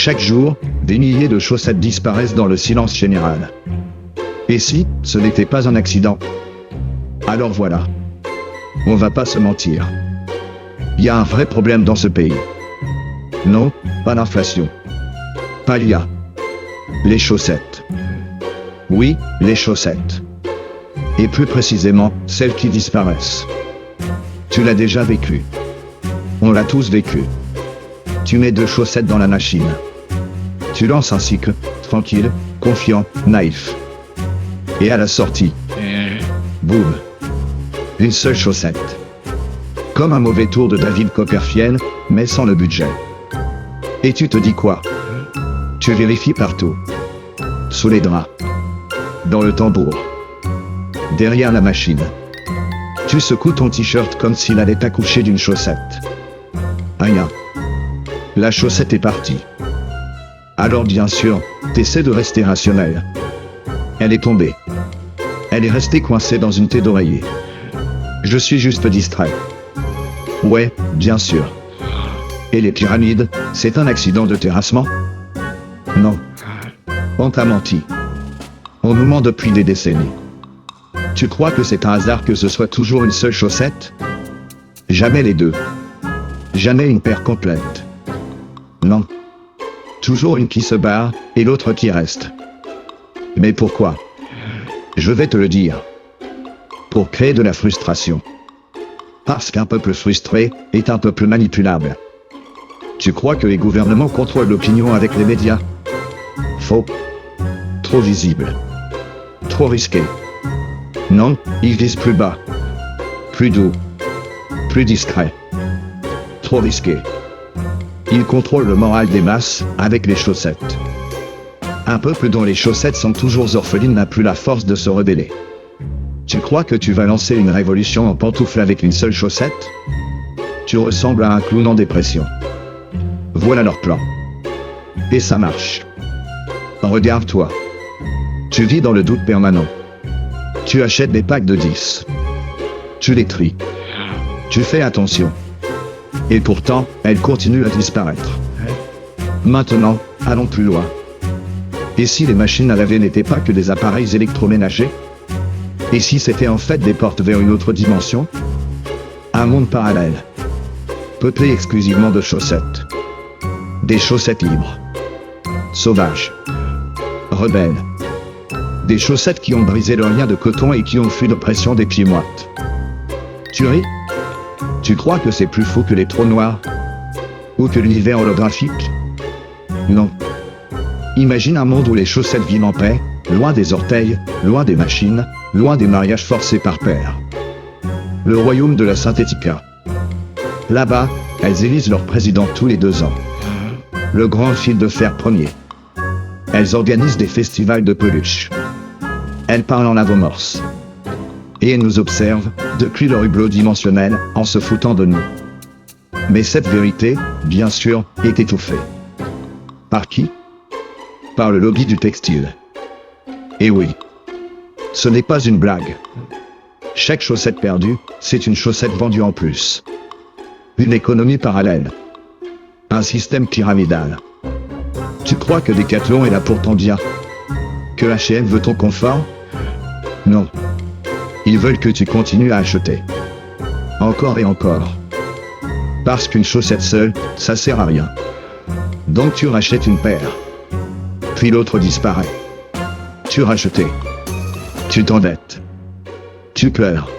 Chaque jour, des milliers de chaussettes disparaissent dans le silence général. Et si ce n'était pas un accident? Alors voilà. On va pas se mentir. Il y a un vrai problème dans ce pays. Non, pas l'inflation. Pas l'IA. Les chaussettes. Oui, les chaussettes. Et plus précisément, celles qui disparaissent. Tu l'as déjà vécu. On l'a tous vécu. Tu mets 2 chaussettes dans la machine. Tu lances un cycle, tranquille, confiant, naïf. Et à la sortie, boum. Une seule chaussette. Comme un mauvais tour de David Copperfield, mais sans le budget. Et tu te dis quoi? Tu vérifies partout. Sous les draps. Dans le tambour. Derrière la machine. Tu secoues ton t-shirt comme s'il allait accoucher d'une chaussette. Rien. La chaussette est partie. Alors bien sûr, t'essaies de rester rationnel. Elle est tombée. Elle est restée coincée dans une tête d'oreiller. Je suis juste distrait. Ouais, bien sûr. Et les pyramides, c'est un accident de terrassement? Non. On t'a menti. On nous ment depuis des décennies. Tu crois que c'est un hasard que ce soit toujours une seule chaussette? Jamais les 2. Jamais une paire complète. Non. Toujours une qui se barre, et l'autre qui reste. Mais pourquoi? Je vais te le dire. Pour créer de la frustration. Parce qu'un peuple frustré est un peuple manipulable. Tu crois que les gouvernements contrôlent l'opinion avec les médias? Faux. Trop visible. Trop risqué. Non, ils visent plus bas. Plus doux. Plus discret. Trop risqué. Ils contrôlent le moral des masses avec les chaussettes. Un peuple dont les chaussettes sont toujours orphelines n'a plus la force de se rebeller. Tu crois que tu vas lancer une révolution en pantoufles avec une seule chaussette? Tu ressembles à un clown en dépression. Voilà leur plan. Et ça marche. Regarde-toi. Tu vis dans le doute permanent. Tu achètes des packs de 10. Tu les tries. Tu fais attention. Et pourtant, elles continuent à disparaître. Maintenant, allons plus loin. Et si les machines à laver n'étaient pas que des appareils électroménagers? Et si c'était en fait des portes vers une autre dimension? Un monde parallèle. Peuplé exclusivement de chaussettes. Des chaussettes libres. Sauvages. Rebelles. Des chaussettes qui ont brisé leur lien de coton et qui ont fui l'oppression des pieds moites. Tu ris? Tu crois que c'est plus fou que les trous noirs? Ou que l'univers holographique? Non. Imagine un monde où les chaussettes vivent en paix, loin des orteils, loin des machines, loin des mariages forcés par paire. Le royaume de la synthética. Là-bas, elles élisent leur président tous les 2 ans. Le grand fil de fer premier. Elles organisent des festivals de peluches. Elles parlent en lavomorse. Et elles nous observent, depuis leur hublot dimensionnel, en se foutant de nous. Mais cette vérité, bien sûr, est étouffée. Par qui? Par le lobby du textile. Et oui. Ce n'est pas une blague. Chaque chaussette perdue, c'est une chaussette vendue en plus. Une économie parallèle. Un système pyramidal. Tu crois que Decathlon est là pour ton bien? Que H&M veut ton confort? Non. Ils veulent que tu continues à acheter. Encore et encore. Parce qu'une chaussette seule, ça sert à rien. Donc tu rachètes une paire. Puis l'autre disparaît. Tu rachetais. Tu t'endettes. Tu pleures.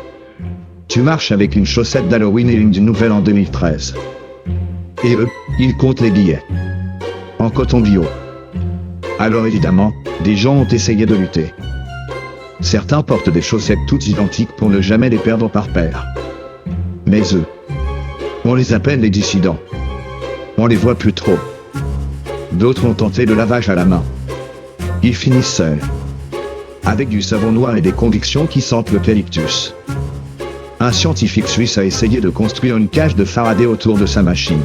Tu marches avec une chaussette d'Halloween et une du Nouvel An 2013. Et eux, ils comptent les billets. En coton bio. Alors évidemment, des gens ont essayé de lutter. Certains portent des chaussettes toutes identiques pour ne jamais les perdre par paire. Mais eux, on les appelle les dissidents. On les voit plus trop. D'autres ont tenté le lavage à la main. Ils finissent seuls. Avec du savon noir et des convictions qui sentent l'eucalyptus. Un scientifique suisse a essayé de construire une cage de Faraday autour de sa machine.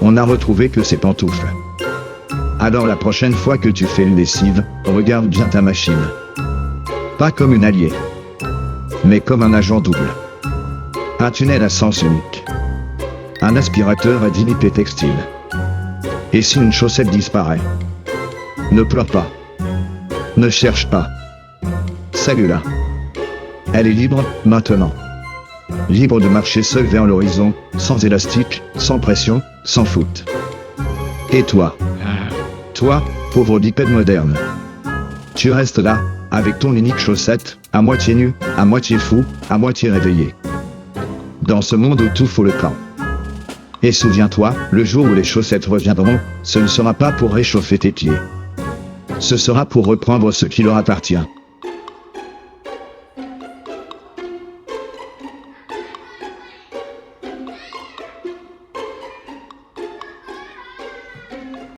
On n'a retrouvé que ses pantoufles. Alors la prochaine fois que tu fais une lessive, regarde bien ta machine. Pas comme une alliée, mais comme un agent double. Un tunnel à sens unique. Un aspirateur à 10 litres textile. Et si une chaussette disparaît? Ne pleure pas. Ne cherche pas. Celle-là. Elle est libre, maintenant. Libre de marcher seule vers l'horizon, sans élastique, sans pression, sans foot. Et toi? Toi, pauvre bipède moderne. Tu restes là, avec ton unique chaussette, à moitié nu, à moitié fou, à moitié réveillé. Dans ce monde où tout faut le camp. Et souviens-toi, le jour où les chaussettes reviendront, ce ne sera pas pour réchauffer tes pieds. Ce sera pour reprendre ce qui leur appartient.